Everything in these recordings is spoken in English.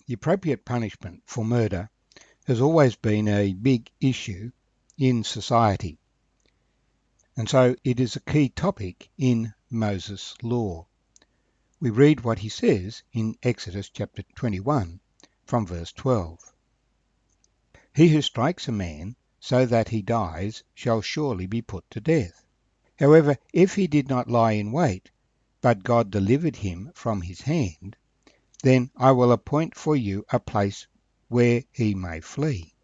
The appropriate punishment for murder has always been a big issue in society, and so it is a key topic in Moses' law. We read what he says in Exodus chapter 21 from verse 12. He who strikes a man so that he dies shall surely be put to death. However, if he did not lie in wait, but God delivered him from his hand, then I will appoint for you a place where he may flee.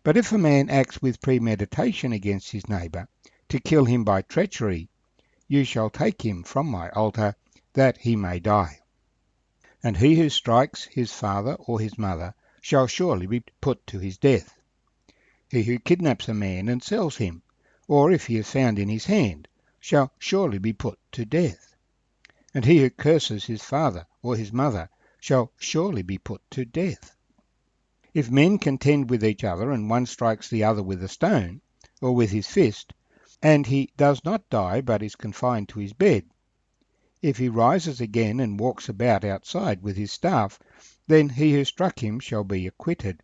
But if a man acts with premeditation against his neighbour to kill him by treachery, you shall take him from my altar, that he may die. And he who strikes his father or his mother shall surely be put to his death. He who kidnaps a man and sells him, or if he is found in his hand, shall surely be put to death. And he who curses his father or his mother shall surely be put to death. If men contend with each other, and one strikes the other with a stone, or with his fist, and he does not die but is confined to his bed, if he rises again and walks about outside with his staff, then he who struck him shall be acquitted.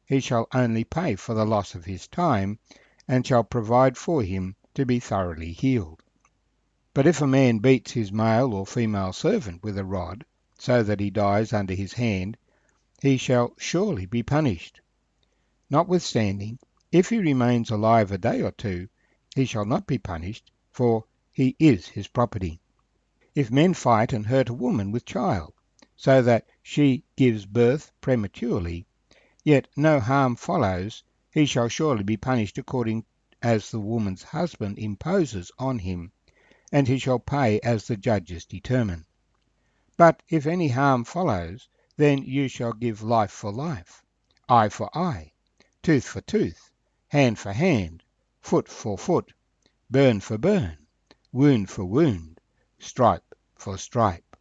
He shall only pay for the loss of his time, and shall provide for him to be thoroughly healed. But if a man beats his male or female servant with a rod, so that he dies under his hand, he shall surely be punished. Notwithstanding, if he remains alive a day or two, he shall not be punished, for he is his property. If men fight and hurt a woman with child, so that she gives birth prematurely, yet no harm follows, he shall surely be punished according as the woman's husband imposes on him, and he shall pay as the judges determine. But if any harm follows, then you shall give life for life, eye for eye, tooth for tooth, hand for hand, foot for foot, burn for burn, wound for wound, stripe for stripe.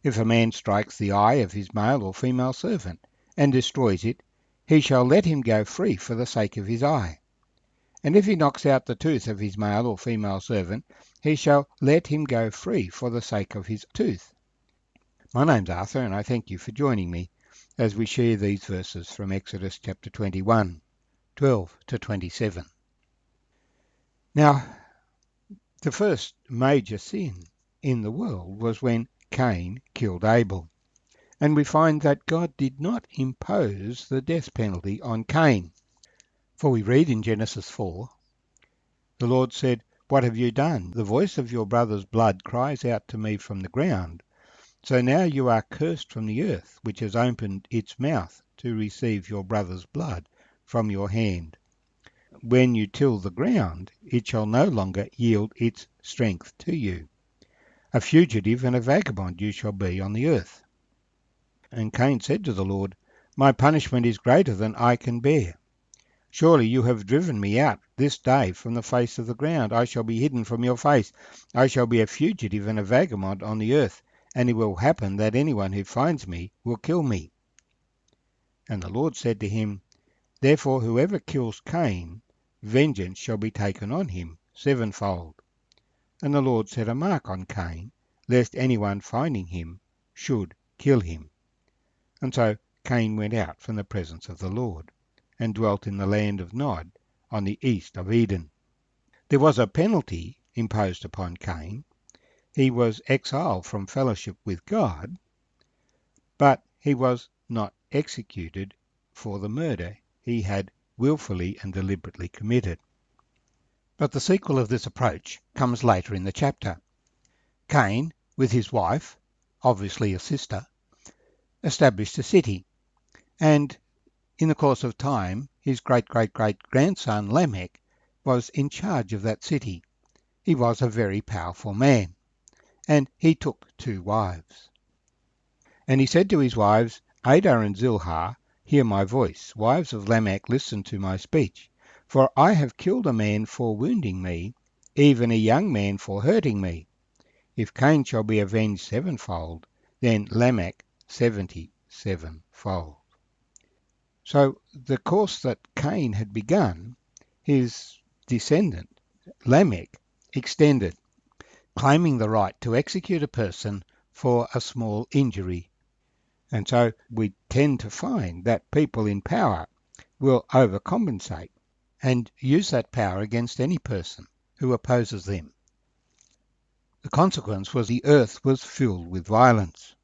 If a man strikes the eye of his male or female servant, and destroys it, he shall let him go free for the sake of his eye. And if he knocks out the tooth of his male or female servant, he shall let him go free for the sake of his tooth. My name's Arthur, and I thank you for joining me as we share these verses from Exodus chapter 21, 12 to 27. Now, the first major sin in the world was when Cain killed Abel. And we find that God did not impose the death penalty on Cain. For we read in Genesis 4, the Lord said, "What have you done? The voice of your brother's blood cries out to me from the ground. So now you are cursed from the earth, which has opened its mouth to receive your brother's blood from your hand. When you till the ground, it shall no longer yield its strength to you. A fugitive and a vagabond you shall be on the earth." And Cain said to the Lord, "My punishment is greater than I can bear. Surely you have driven me out this day from the face of the ground. I shall be hidden from your face. I shall be a fugitive and a vagabond on the earth, and it will happen that anyone who finds me will kill me." And the Lord said to him, "Therefore whoever kills Cain, vengeance shall be taken on him sevenfold." And the Lord set a mark on Cain, lest anyone finding him should kill him. And so Cain went out from the presence of the Lord, and dwelt in the land of Nod, on the east of Eden. There was a penalty imposed upon Cain. He was exiled from fellowship with God, but he was not executed for the murder he had willfully and deliberately committed. But the sequel of this approach comes later in the chapter. Cain, with his wife, obviously a sister, established a city, and in the course of time his great-great-great-grandson Lamech was in charge of that city. He was a very powerful man, and he took 2 wives. And he said to his wives, "Adah and Zilhah, hear my voice. Wives of Lamech, listen to my speech. For I have killed a man for wounding me, even a young man for hurting me. If Cain shall be avenged sevenfold, then Lamech 77-fold." So the course that Cain had begun, his descendant Lamech extended, claiming the right to execute a person for a small injury. And so we tend to find that people in power will overcompensate and use that power against any person who opposes them. The consequence was the earth was filled with violence,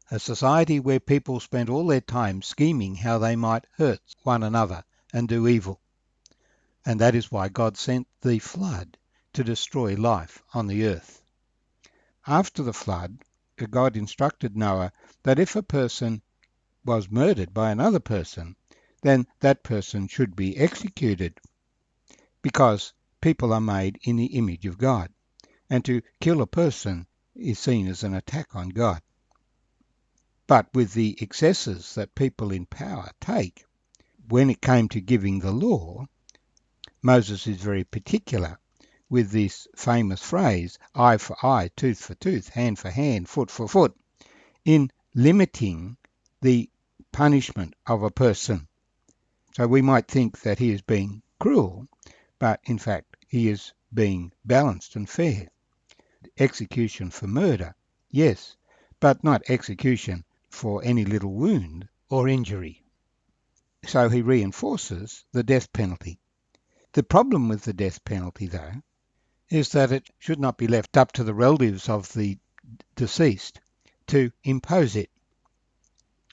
a society where people spent all their time scheming how they might hurt one another and do evil. And that is why God sent the flood to destroy life on the earth. After the flood, God instructed Noah that if a person was murdered by another person, then that person should be executed, because people are made in the image of God, and to kill a person is seen as an attack on God. But with the excesses that people in power take, when it came to giving the law, Moses is very particular with this famous phrase, eye for eye, tooth for tooth, hand for hand, foot for foot, in limiting the punishment of a person. So we might think that he is being cruel, but in fact he is being balanced and fair. Execution for murder, yes, but not execution for any little wound or injury. So he reinforces the death penalty. The problem with the death penalty, though, is that it should not be left up to the relatives of the deceased to impose it.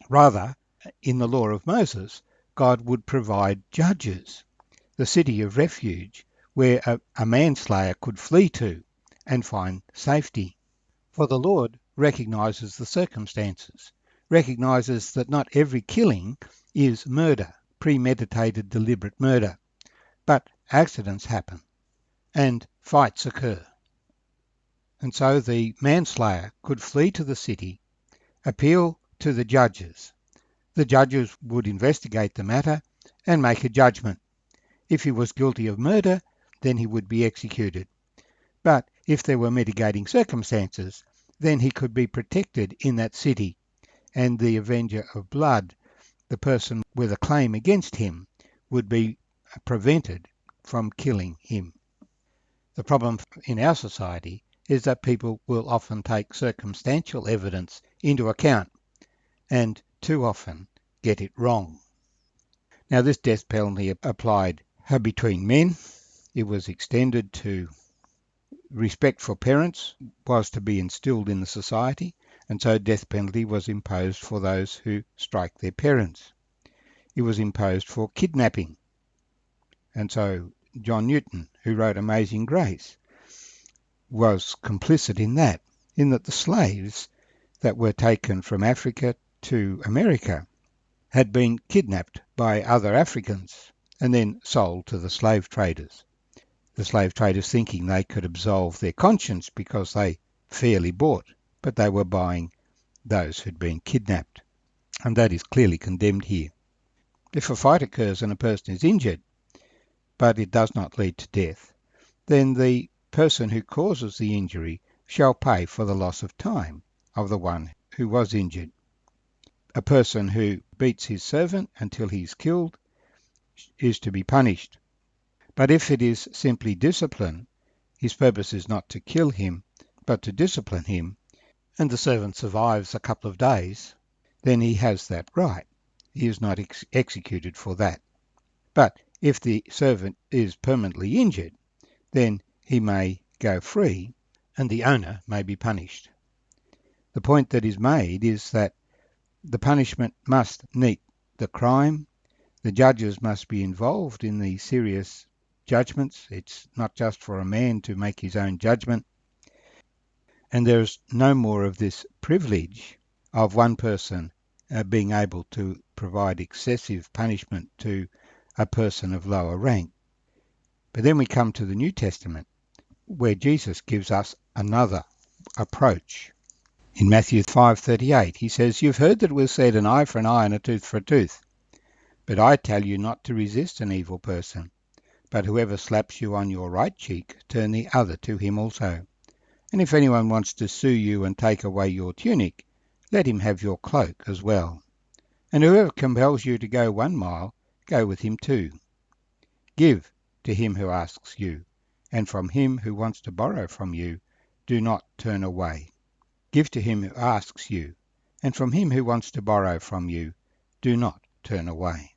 Rather, in the law of Moses, God would provide judges, the city of refuge, where a manslayer could flee to and find safety. For the Lord recognises the circumstances, recognises that not every killing is murder, premeditated, deliberate murder, but accidents happen and fights occur. And so the manslayer could flee to the city, appeal to the judges. The judges would investigate the matter and make a judgment. If he was guilty of murder, then he would be executed. But if there were mitigating circumstances, then he could be protected in that city, and the avenger of blood, the person with a claim against him, would be prevented from killing him. The problem in our society is that people will often take circumstantial evidence into account and too often get it wrong. Now, this death penalty applied between men. It was extended to respect for parents was to be instilled in the society, and so death penalty was imposed for those who strike their parents. It was imposed for kidnapping, and so John Newton, who wrote Amazing Grace, was complicit in that the slaves that were taken from Africa to America had been kidnapped by other Africans and then sold to the slave traders. The slave traders thinking they could absolve their conscience because they fairly bought, but they were buying those who'd been kidnapped. And that is clearly condemned here. If a fight occurs and a person is injured, but it does not lead to death, then the person who causes the injury shall pay for the loss of time of the one who was injured. A person who beats his servant until he's killed is to be punished. But if it is simply discipline, his purpose is not to kill him, but to discipline him, and the servant survives a couple of days, then he has that right. He is not executed for that. But if the servant is permanently injured, then he may go free and the owner may be punished. The point that is made is that the punishment must meet the crime. The judges must be involved in the serious judgments. It's not just for a man to make his own judgment. And there's no more of this privilege of one person being able to provide excessive punishment to a person of lower rank. But then we come to the New Testament, where Jesus gives us another approach. In Matthew 5:38, he says, "You've heard that it was said, an eye for an eye and a tooth for a tooth. But I tell you not to resist an evil person. But whoever slaps you on your right cheek, turn the other to him also. And if anyone wants to sue you and take away your tunic, let him have your cloak as well. And whoever compels you to go 1 mile, go with him 2. Give to him who asks you, and from him who wants to borrow from you, do not turn away. Give to him who asks you, and from him who wants to borrow from you, do not turn away.